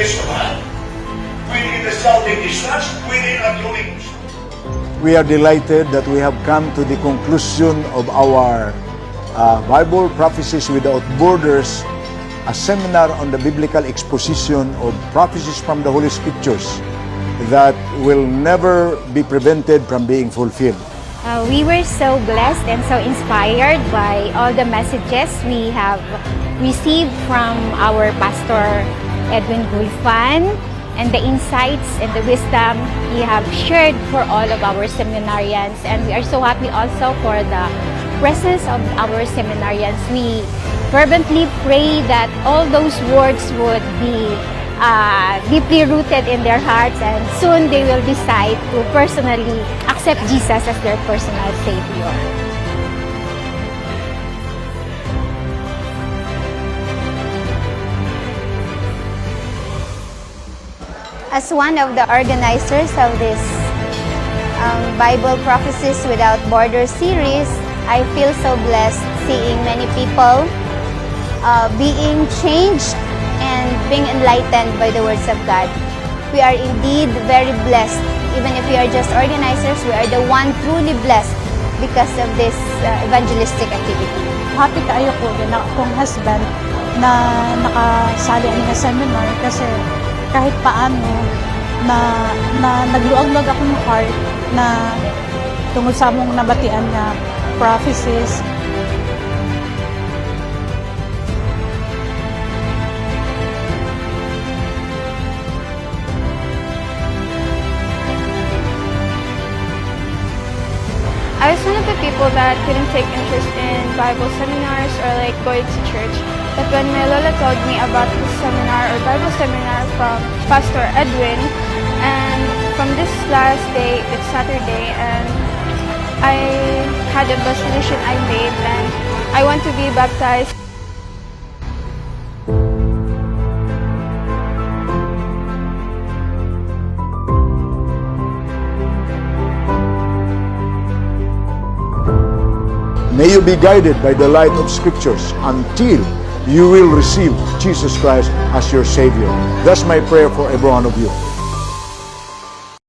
Testament, within the Southern Distance, within a growing. We are delighted that we have come to the conclusion of our Bible Prophecies Without Borders, a seminar on the biblical exposition of prophecies from the Holy Scriptures that will never be prevented from being fulfilled. We were so blessed and so inspired by all the messages we have received from our Pastor Edwin Gulfan and the insights and the wisdom he have shared for all of our seminarians. And we are so happy also for the presence of our seminarians. We fervently pray that all those words would be deeply rooted in their hearts, and soon they will decide to personally accept Jesus as their personal Savior. As one of the organizers of this Bible Prophecies Without Borders series, I feel so blessed seeing many people being changed and being enlightened by the words of God. We are indeed very blessed. Even if we are just organizers, we are the one truly blessed because of this evangelistic activity. Happy kaayo ko na akong husband na nakasali ani nga seminar kasi kahit paano na nagluag-luag akong heart na tungod sa among nabatian nga prophecies. I was one of the people that couldn't take interest in Bible seminars or like going to church. But when my Lola told me about this seminar or Bible seminar from Pastor Edwin, and from this last day, it's Saturday, and I had a resolution I made and I want to be baptized. May you be guided by the light of Scriptures until you will receive Jesus Christ as your Savior. That's my prayer for every one of you.